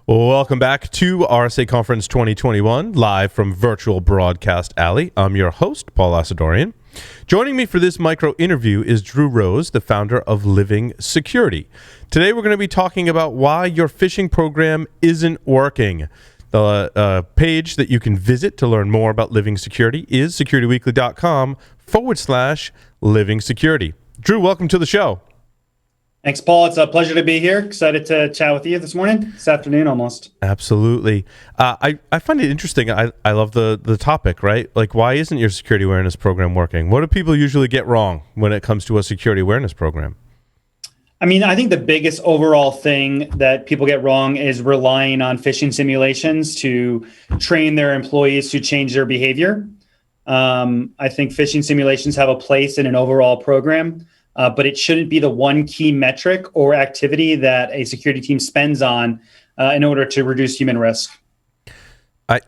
Well, welcome back to RSA Conference 2021, live from Virtual Broadcast Alley. I'm your host, Paul Asadorian. Joining me for this micro interview is Drew Rose, the founder of Living Security. Today, we're going to be talking about why your phishing program isn't working. The page that you can visit to learn more about Living Security is securityweekly.com/Living Security. Drew, welcome to the show. Thanks, Paul. It's a pleasure to be here. Excited to chat with you this afternoon almost. Absolutely. I find it interesting. I love the topic, right? Like, why isn't your security awareness program working? What do people usually get wrong when it comes to a security awareness program? I mean, I think the biggest overall thing that people get wrong is relying on phishing simulations to train their employees to change their behavior. I think phishing simulations have a place in an overall program. But it shouldn't be the one key metric or activity that a security team spends on in order to reduce human risk. I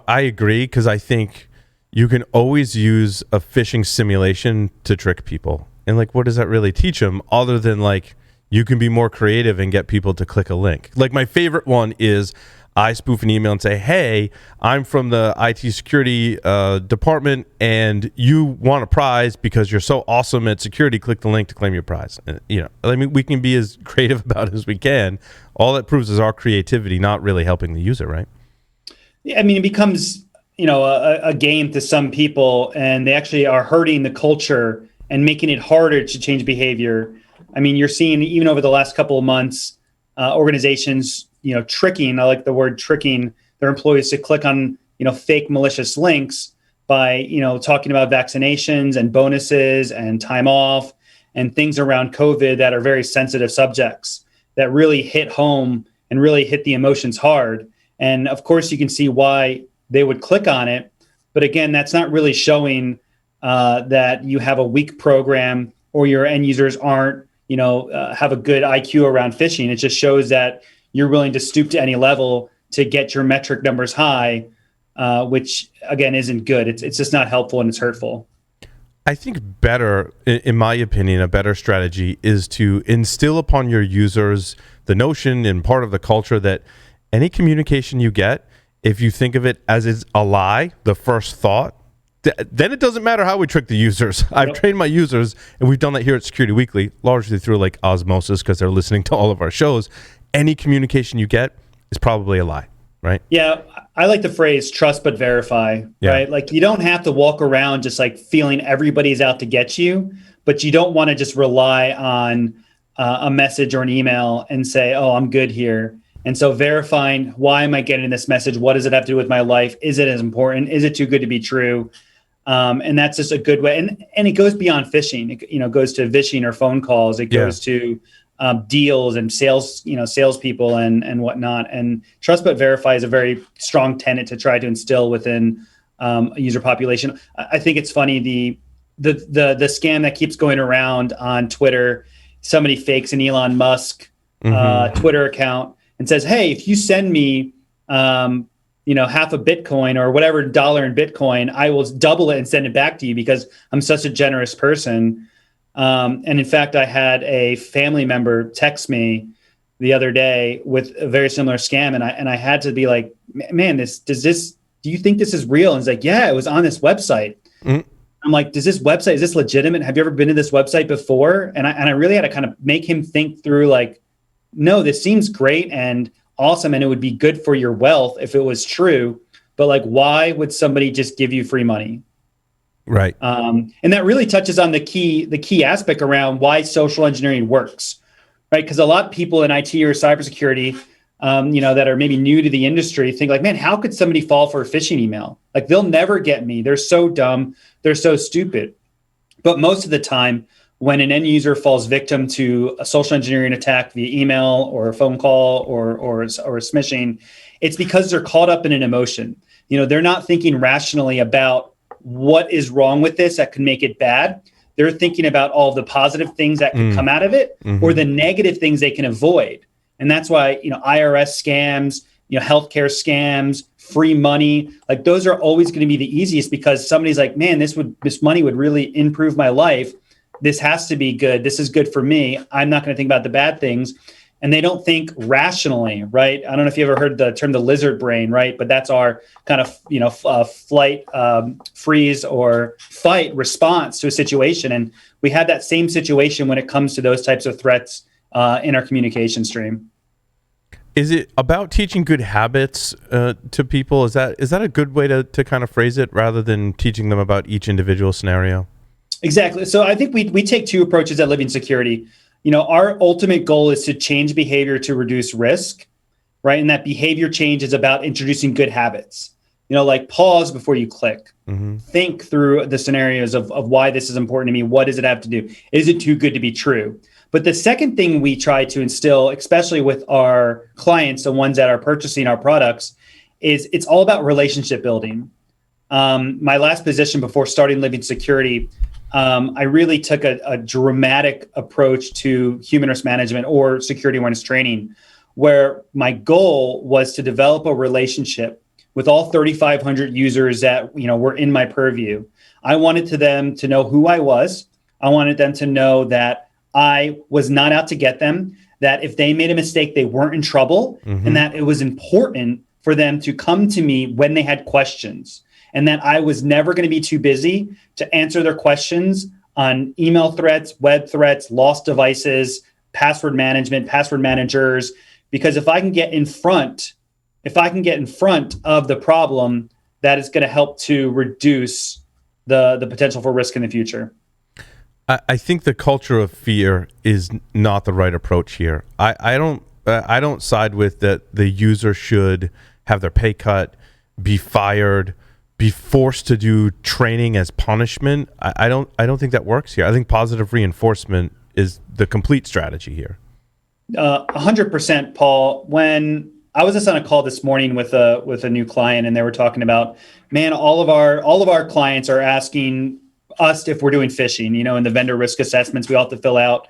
agree, because I think you can always use a phishing simulation to trick people. And like, what does that really teach them other than like, you can be more creative and get people to click a link? Like, my favorite one is I spoof an email and say, hey, I'm from the IT security department and you want a prize because you're so awesome at security. Click the link to claim your prize. We can be as creative about it as we can. All that proves is our creativity, not really helping the user, right? Yeah, I mean, it becomes, a game to some people, and they actually are hurting the culture and making it harder to change behavior. I mean, you're seeing even over the last couple of months, organizations tricking, I like the word tricking, their employees to click on, fake malicious links by, talking about vaccinations and bonuses and time off and things around COVID that are very sensitive subjects that really hit home and really hit the emotions hard. And of course, you can see why they would click on it. But again, that's not really showing that you have a weak program or your end users aren't, have a good IQ around phishing. It just shows that you're willing to stoop to any level to get your metric numbers high, which, again, isn't good. It's just not helpful and it's hurtful. I think better, in my opinion, a better strategy is to instill upon your users the notion and part of the culture that any communication you get, if you think of it as is a lie, the first thought, then it doesn't matter how we trick the users. I've trained my users, and we've done that here at Security Weekly, largely through like osmosis because they're listening to all of our shows. Any communication you get is probably a lie, right? Yeah, I like the phrase trust but verify, right? Like, you don't have to walk around just like feeling everybody's out to get you, but you don't want to just rely on a message or an email and say, oh, I'm good here. And so verifying, why am I getting this message? What does it have to do with my life? Is it as important? Is it too good to be true? And that's just a good way. And it goes beyond phishing. It goes to vishing or phone calls. It goes to deals and salespeople and whatnot. And trust but verify is a very strong tenet to try to instill within a user population. I think it's funny, the scam that keeps going around on Twitter. Somebody fakes an Elon Musk Twitter account and says, hey, if you send me half a Bitcoin or whatever dollar in Bitcoin, I will double it and send it back to you because I'm such a generous person. And in fact, I had a family member text me the other day with a very similar scam. And I had to be like, man, do you think this is real? And he's like, yeah, it was on this website. I'm like, is this legitimate? Have you ever been to this website before? And I really had to kind of make him think through like, no, this seems great and awesome. And it would be good for your wealth if it was true. But like, why would somebody just give you free money? Right. And that really touches on the key aspect around why social engineering works, right? Because a lot of people in IT or cybersecurity, that are maybe new to the industry think like, man, how could somebody fall for a phishing email? Like, they'll never get me. They're so dumb. They're so stupid. But most of the time, when an end user falls victim to a social engineering attack via email or a phone call or a smishing, it's because they're caught up in an emotion. They're not thinking rationally about what is wrong with this that could make it bad. They're thinking about all the positive things that can come out of it or the negative things they can avoid. And that's why, IRS scams, healthcare scams, free money, like those are always going to be the easiest because somebody's like, man, this money would really improve my life. This has to be good. This is good for me. I'm not going to think about the bad things. and they don't think rationally, right? I don't know if you ever heard the term the lizard brain, right? But that's our kind of flight, freeze, or fight response to a situation. And we have that same situation when it comes to those types of threats in our communication stream. Is it about teaching good habits to people? Is that a good way to kind of phrase it, rather than teaching them about each individual scenario? Exactly. So I think we take two approaches at Living Security. Our ultimate goal is to change behavior to reduce risk, right? And that behavior change is about introducing good habits. Like pause before you click. Mm-hmm. Think through the scenarios of why this is important to me. What does it have to do? Is it too good to be true? But the second thing we try to instill, especially with our clients, the ones that are purchasing our products, is it's all about relationship building. My last position before starting Living Security, I really took a dramatic approach to human risk management or security awareness training, where my goal was to develop a relationship with all 3,500 users that were in my purview. I wanted them to know who I was. I wanted them to know that I was not out to get them, that if they made a mistake, they weren't in trouble, mm-hmm. and that it was important for them to come to me when they had questions, and that I was never going to be too busy to answer their questions on email threats, web threats, lost devices, password management, password managers, because if I can get in front of the problem, that is going to help to reduce the potential for risk in the future. I think the culture of fear is not the right approach here. I don't side with that the user should have their pay cut, be fired, be forced to do training as punishment. I don't think that works here. I think positive reinforcement is the complete strategy here. 100%, Paul. When I was just on a call this morning with a new client, and they were talking about, man, all of our clients are asking us if we're doing phishing, in the vendor risk assessments we all have to fill out.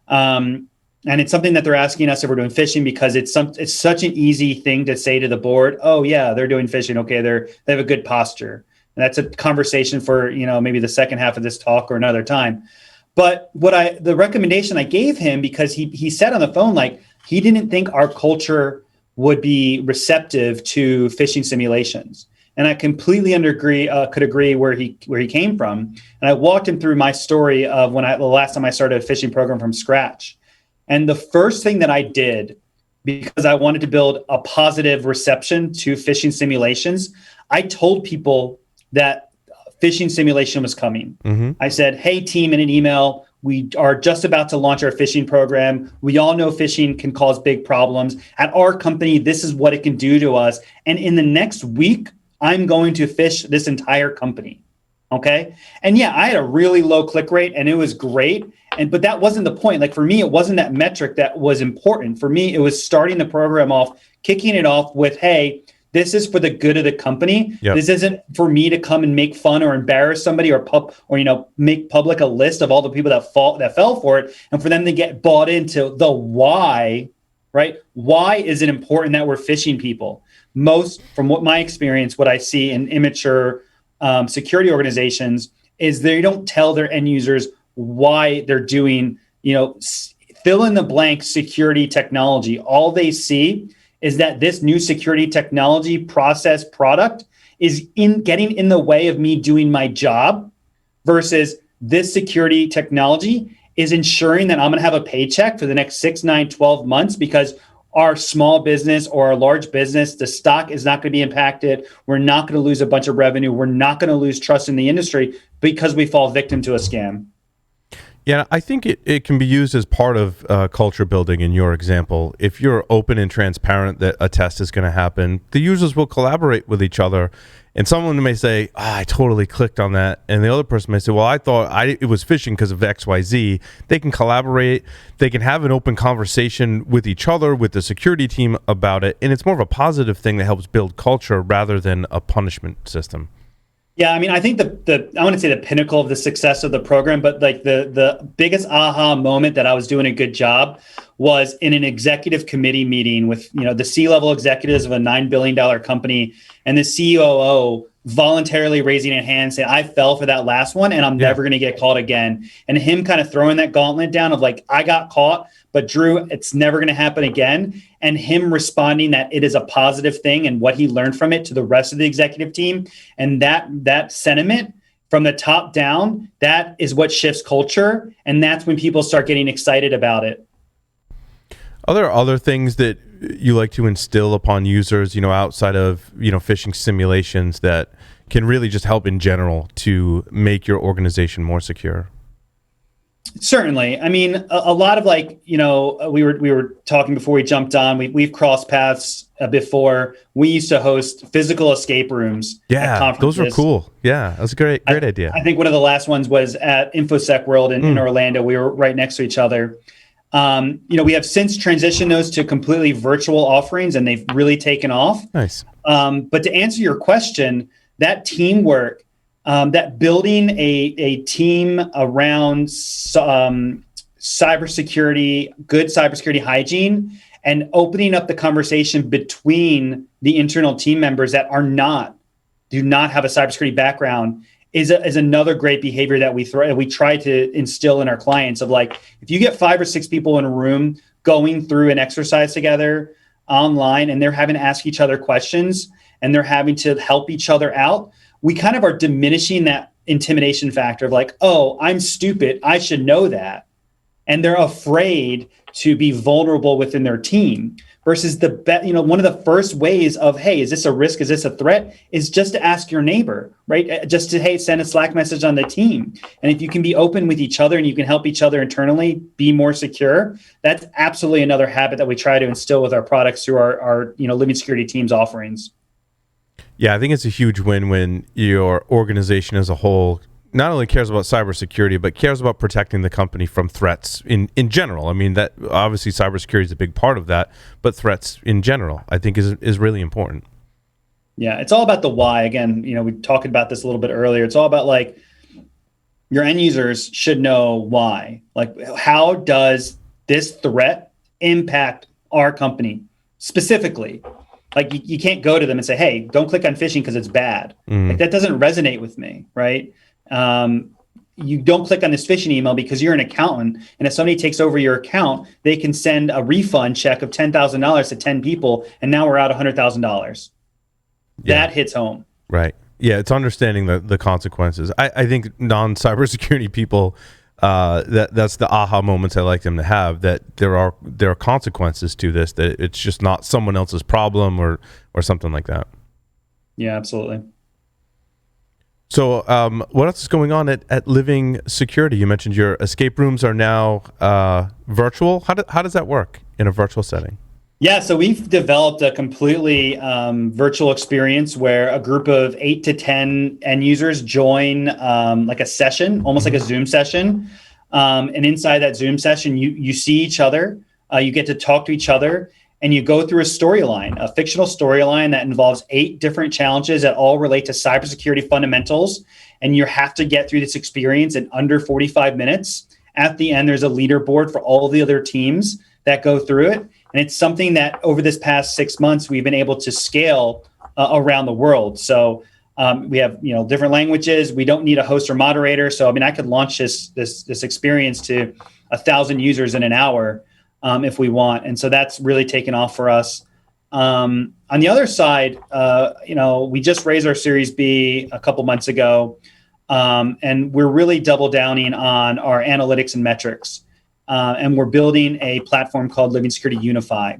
And it's something that they're asking us if we're doing phishing, because it's such an easy thing to say to the board. Oh yeah, they're doing phishing. Okay. They have a good posture. And that's a conversation for, maybe the second half of this talk or another time. But the recommendation I gave him, because he said on the phone, like, he didn't think our culture would be receptive to phishing simulations. And I completely could agree where he came from. And I walked him through my story of the last time I started a phishing program from scratch. And the first thing that I did, because I wanted to build a positive reception to phishing simulations, I told people that phishing simulation was coming. Mm-hmm. I said, hey, team, in an email, we are just about to launch our phishing program. We all know phishing can cause big problems. At our company, this is what it can do to us. And in the next week, I'm going to phish this entire company. Okay. And yeah, I had a really low click rate and it was great. But that wasn't the point. Like, for me, it wasn't that metric that was important. For me, it was starting the program off, kicking it off with, hey, this is for the good of the company. Yep. This isn't for me to come and make fun or embarrass somebody or make public a list of all the people that fell for it, and for them to get bought into the why, right? Why is it important that we're phishing people? Most, from what my experience, what I see in immature security organizations is they don't tell their end users why they're doing, fill in the blank security technology. All they see is that this new security technology process product is getting in the way of me doing my job, versus this security technology is ensuring that I'm going to have a paycheck for the next 6, 9, 12 months, because our small business or our large business, the stock is not going to be impacted. We're not going to lose a bunch of revenue. We're not going to lose trust in the industry because we fall victim to a scam. Yeah, I think it can be used as part of culture building in your example. If you're open and transparent that a test is going to happen, the users will collaborate with each other. And someone may say, I totally clicked on that. And the other person may say, well, I thought it was phishing because of XYZ. They can collaborate. They can have an open conversation with each other, with the security team about it. And it's more of a positive thing that helps build culture rather than a punishment system. Yeah, I mean, I think I want to say the pinnacle of the success of the program, but like the biggest aha moment that I was doing a good job was in an executive committee meeting with, the C-level executives of a $9 billion company, and the COO voluntarily raising a hand saying, I fell for that last one and I'm never going to get caught again. And him kind of throwing that gauntlet down of like, I got caught, but Drew, it's never going to happen again. And him responding that it is a positive thing and what he learned from it to the rest of the executive team. And that sentiment from the top down, that is what shifts culture. And that's when people start getting excited about it. Are there other things that you like to instill upon users, outside of, phishing simulations that can really just help in general to make your organization more secure? Certainly. I mean, a lot of we were talking before we jumped on, we've crossed paths before. We used to host physical escape rooms. Yeah, those were cool. Yeah, that's a great idea. I think one of the last ones was at InfoSec World in Orlando. We were right next to each other. We have since transitioned those to completely virtual offerings, and they've really taken off. Nice. But to answer your question, that teamwork, that building a team around cybersecurity, good cybersecurity hygiene, and opening up the conversation between the internal team members that do not have a cybersecurity background is another great behavior that we try to instill in our clients of like, if you get 5 or 6 people in a room going through an exercise together online and they're having to ask each other questions and they're having to help each other out, we kind of are diminishing that intimidation factor of like, oh, I'm stupid, I should know that. And they're afraid to be vulnerable within their team. Versus one of the first ways of, hey, is this a risk? Is this a threat? Is just to ask your neighbor, right? Just to, hey, send a Slack message on the team. And if you can be open with each other and you can help each other internally be more secure, that's absolutely another habit that we try to instill with our products through our Living Security Teams offerings. Yeah, I think it's a huge win when your organization as a whole not only cares about cybersecurity, but cares about protecting the company from threats in general. I mean, that obviously cybersecurity is a big part of that, but threats in general, I think is really important. Yeah, it's all about the why. Again, we talked about this a little bit earlier. It's all about like your end users should know why. Like, how does this threat impact our company specifically? Like you can't go to them and say, hey, don't click on phishing because it's bad. Like that doesn't resonate with me, right? You don't click on this phishing email because you're an accountant. And if somebody takes over your account, they can send a refund check of $10,000 to 10 people. And now we're out $100,000. Yeah. That hits home. Right. Yeah. It's understanding the consequences. I think non-cybersecurity people, that's the aha moments I like them to have, that there are consequences to this, that it's just not someone else's problem or something like that. Yeah, absolutely. So what else is going on at Living Security? You mentioned your escape rooms are now virtual. How does that work in a virtual setting? Yeah, so we've developed a completely virtual experience where a group of 8 to 10 end users join like a session, almost like a Zoom session. And inside that Zoom session, you see each other, you get to talk to each other, and you go through a storyline, a fictional storyline that involves 8 different challenges that all relate to cybersecurity fundamentals. And you have to get through this experience in under 45 minutes. At the end, there's a leaderboard for all the other teams that go through it. And it's something that over this past 6 months, we've been able to scale around the world. So we have different languages. We don't need a host or moderator. So I could launch this experience to 1,000 users in an hour. If we want. And so that's really taken off for us. On the other side, we just raised our Series B a couple months ago, and we're really double downing on our analytics and metrics. And we're building a platform called Living Security Unify.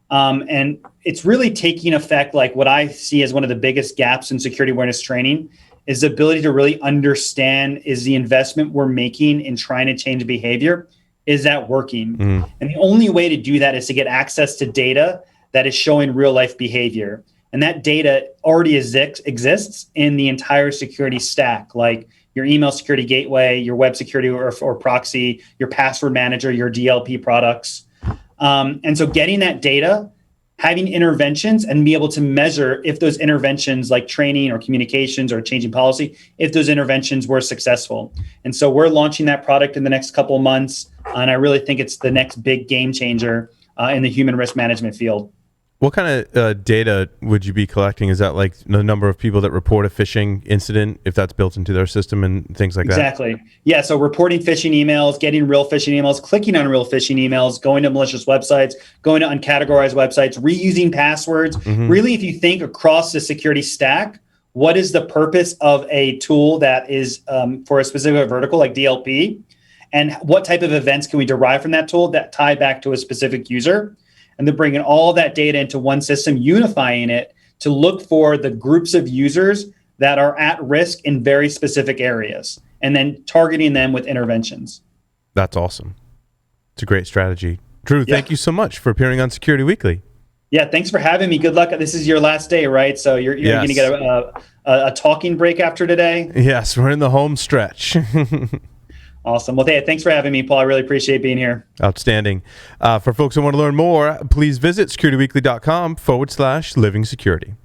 And it's really taking effect, like what I see as one of the biggest gaps in security awareness training is the ability to really understand, is the investment we're making in trying to change behavior, is that working? And the only way to do that is to get access to data that is showing real life behavior. And that data already exists in the entire security stack, like your email security gateway, your web security or proxy, your password manager, your DLP products. And so getting that data, having interventions and be able to measure if those interventions like training or communications or changing policy, if those interventions were successful. And so we're launching that product in the next couple of months. And I really think it's the next big game changer in the human risk management field. What kind of data would you be collecting? Is that like the number of people that report a phishing incident, if that's built into their system and things like that? Exactly. Yeah. So reporting phishing emails, getting real phishing emails, clicking on real phishing emails, going to malicious websites, going to uncategorized websites, reusing passwords. Really, if you think across the security stack, what is the purpose of a tool that is for a specific vertical like DLP? And what type of events can we derive from that tool that tie back to a specific user? And then bringing all that data into one system, unifying it to look for the groups of users that are at risk in very specific areas, and then targeting them with interventions. That's awesome. It's a great strategy. Drew, thank you so much for appearing on Security Weekly. Yeah, thanks for having me. Good luck. This is your last day, right? So you're going to get a talking break after today? Yes, we're in the home stretch. Awesome. Well, hey, thanks for having me, Paul. I really appreciate being here. Outstanding. For folks who want to learn more, please visit securityweekly.com/living security.